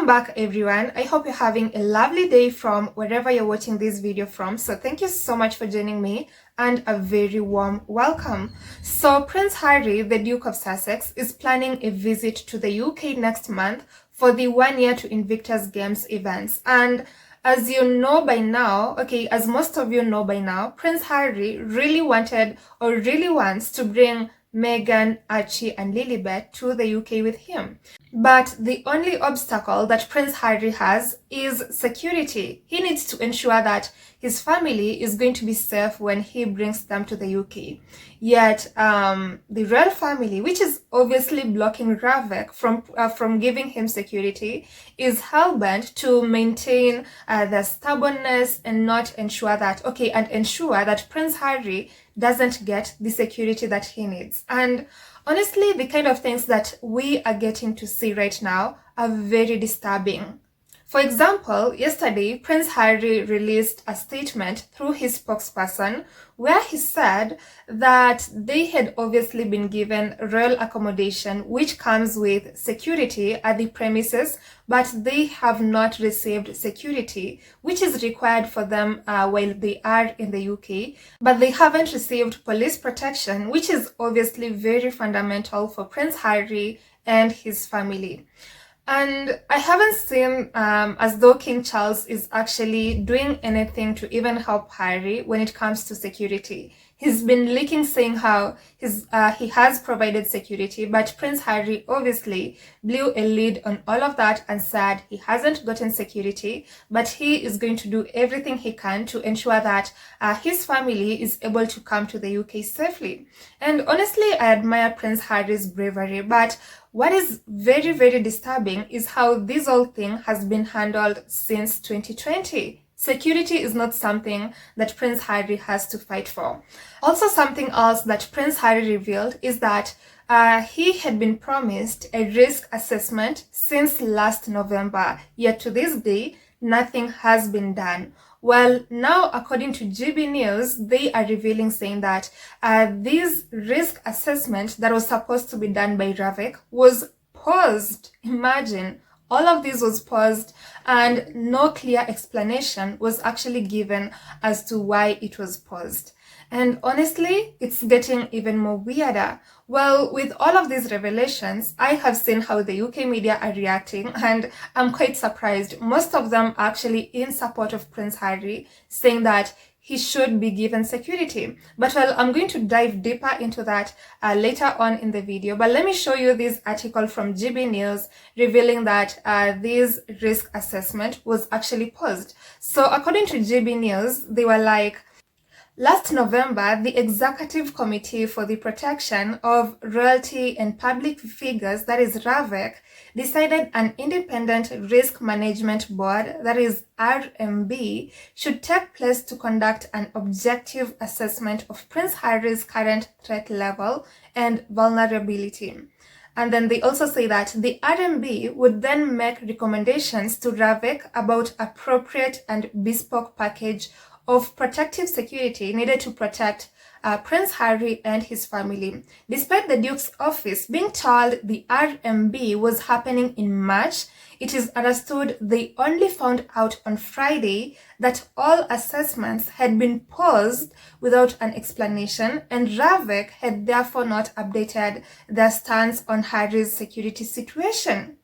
Welcome back everyone. I hope you're having a lovely day from wherever you're watching this video from. So thank you so much for joining me and a very warm welcome. So Prince Harry, the Duke of Sussex, is planning a visit to the UK next month for the 1 year to Invictus Games events. And as you know by now, as most of you know by now, Prince Harry really wanted or really wants to bring Meghan, Archie and Lilibet to the UK with him. But the only obstacle that Prince Harry has is security. He needs to ensure that his family is going to be safe when he brings them to the UK. Yet the royal family, which is obviously blocking RAVEC from giving him security, is hell-bent to maintain their stubbornness and not ensure that, and ensure that Prince Harry doesn't get the security that he needs. And honestly, the kind of things that we are getting to see right now are very disturbing. For example, yesterday, Prince Harry released a statement through his spokesperson where he said that they had obviously been given royal accommodation which comes with security at the premises, but they have not received security which is required for them while they are in the UK, but they haven't received police protection, which is obviously very fundamental for Prince Harry and his family. And I haven't seen as though King Charles is actually doing anything to even help Harry when it comes to security. He's been leaking saying how he has provided security, but Prince Harry obviously blew a lid on all of that and said he hasn't gotten security, but he is going to do everything he can to ensure that his family is able to come to the UK safely. And honestly, I admire Prince Harry's bravery, but what is very, very disturbing is how this whole thing has been handled since 2020. Security is not something that Prince Harry has to fight for. Also, something else that Prince Harry revealed is that he had been promised a risk assessment since last November, yet to this day, nothing has been done. Well, now, according to GB News, they are revealing saying that this risk assessment that was supposed to be done by RAVEC was paused. Imagine, all of this was paused and no clear explanation was actually given as to why it was paused. And honestly, it's getting even more weirder. Well, with all of these revelations, I have seen how the UK media are reacting and I'm quite surprised. Most of them are actually in support of Prince Harry, saying that he should be given security. But well, I'm going to dive deeper into that later on in the video. But let me show you this article from GB News revealing that this risk assessment was actually paused. So according to GB News, they were like, last November, the Executive Committee for the Protection of Royalty and Public Figures, that is RAVEC, decided an independent risk management board, that is RMB, should take place to conduct an objective assessment of Prince Harry's current threat level and vulnerability. And then they also say that the RMB would then make recommendations to RAVEC about appropriate and bespoke package of protective security needed to protect Prince Harry and his family. Despite the Duke's office being told the RMB was happening in March, it is understood they only found out on Friday that all assessments had been paused without an explanation, and RAVEC had therefore not updated their stance on Harry's security situation.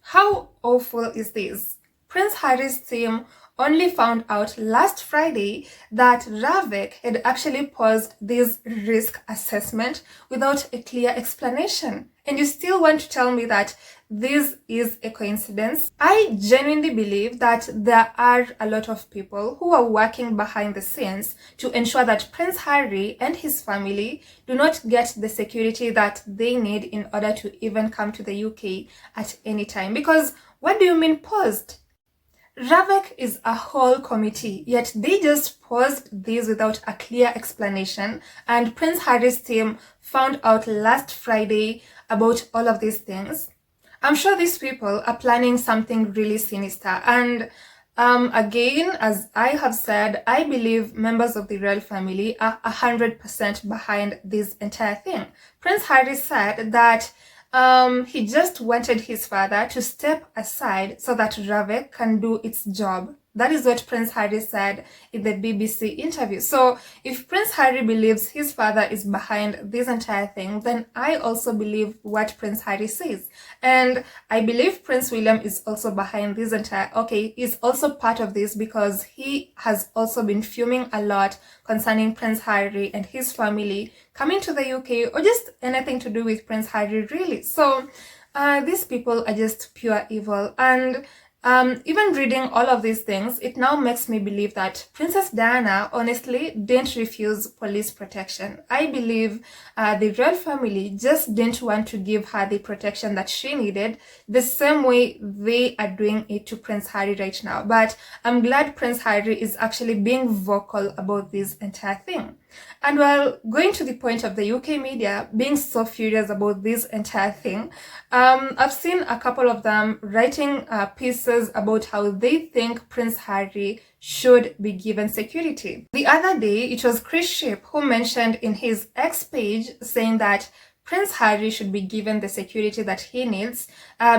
How awful is this? Prince Harry's team only found out last Friday that RAVEC had actually paused this risk assessment without a clear explanation. And you still want to tell me that this is a coincidence? I genuinely believe that there are a lot of people who are working behind the scenes to ensure that Prince Harry and his family do not get the security that they need in order to even come to the UK at any time. Because what do you mean paused? RAVEC is a whole committee, yet they just paused this without a clear explanation, and Prince Harry's team found out last Friday about all of these things. I'm sure these people are planning something really sinister, and again, as I have said, I believe members of the royal family are 100% behind this entire thing. Prince Harry said that he just wanted his father to step aside so that RAVEC can do its job. That is what Prince Harry said in the BBC interview. So if Prince Harry believes his father is behind this entire thing, then I also believe what Prince Harry says. And I believe Prince William is also behind this entire, is also part of this, because he has also been fuming a lot concerning Prince Harry and his family coming to the UK, or just anything to do with Prince Harry, really. So these people are just pure evil. And even reading all of these things, it now makes me believe that Princess Diana honestly didn't refuse police protection. I believe the royal family just didn't want to give her the protection that she needed, the same way they are doing it to Prince Harry right now. But I'm glad Prince Harry is actually being vocal about this entire thing. And while going to the point of the UK media being so furious about this entire thing, I've seen a couple of them writing pieces about how they think Prince Harry should be given security. The other day, it was Chris Ship who mentioned in his X page saying that Prince Harry should be given the security that he needs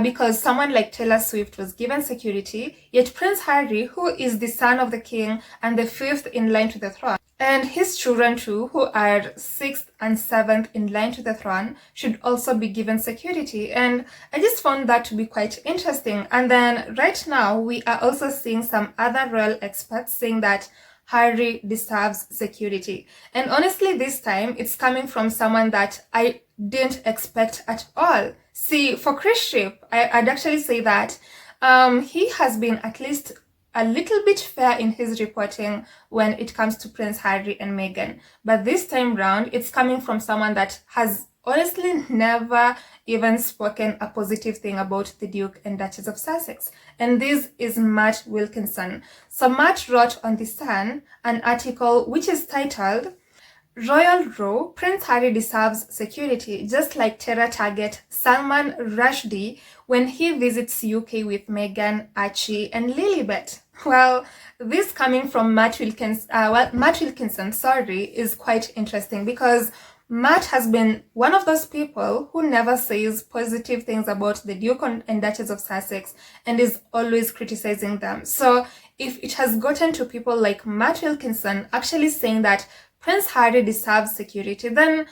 because someone like Taylor Swift was given security, yet Prince Harry, who is the son of the king and the 5th in line to the throne, and his children too, who are 6th and 7th in line to the throne, should also be given security. And I just found that to be quite interesting. And then right now, we are also seeing some other royal experts saying that Harry deserves security. And honestly, this time, it's coming from someone that I didn't expect at all. See, for Chris Ship, I'd actually say that he has been at least a little bit fair in his reporting when it comes to Prince Harry and Meghan. But this time round, it's coming from someone that has honestly never even spoken a positive thing about the Duke and Duchess of Sussex. And this is Matt Wilkinson. So Matt wrote on The Sun an article which is titled, Royal Row, Prince Harry deserves security, just like terror target Salman Rushdie when he visits UK with Meghan, Archie and Lilibet. Well, this coming from Matt Wilkinson, is quite interesting, because Matt has been one of those people who never says positive things about the Duke and Duchess of Sussex and is always criticizing them. So if it has gotten to people like Matt Wilkinson actually saying that Prince Harry deserves security, then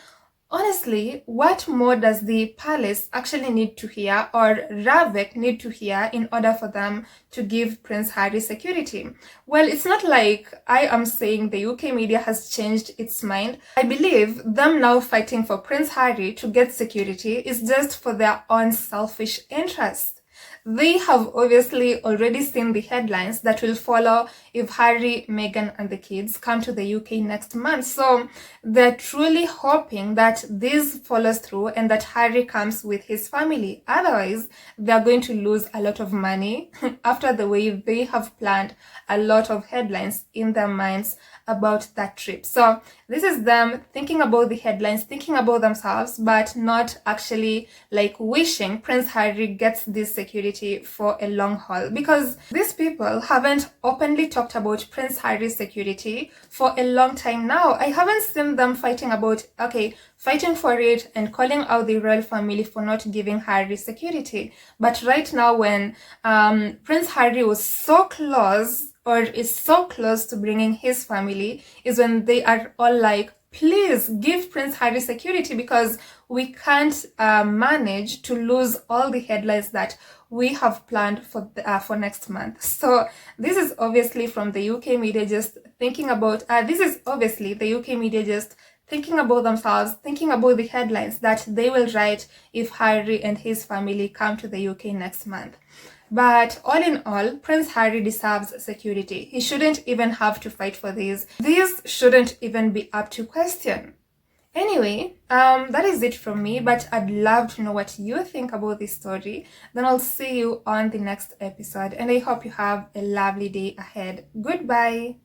honestly, what more does the palace actually need to hear, or RAVEC need to hear, in order for them to give Prince Harry security? Well, it's not like I am saying the UK media has changed its mind. I believe them now fighting for Prince Harry to get security is just for their own selfish interest. They have obviously already seen the headlines that will follow if Harry, Meghan and the kids come to the UK next month. So they're truly hoping that this follows through and that Harry comes with his family. Otherwise, they're going to lose a lot of money after the way they have planned a lot of headlines in their minds about that trip. So this is them thinking about the headlines, thinking about themselves, but not actually like wishing Prince Harry gets this security for a long haul, because these people haven't openly talked about Prince Harry's security for a long time now. I haven't seen them fighting for it and calling out the royal family for not giving Harry security. But right now, when Prince Harry was so close, or is so close to bringing his family, is when they are all like, please give Prince Harry security, because we can't manage to lose all the headlines that we have planned for next month. So this is obviously from the UK media just thinking about, thinking about themselves, thinking about the headlines that they will write if Harry and his family come to the UK next month. But all in all, Prince Harry deserves security. He shouldn't even have to fight for these. These shouldn't even be up to question. Anyway, that is it from me, but I'd love to know what you think about this story. Then I'll see you on the next episode, and I hope you have a lovely day ahead. Goodbye.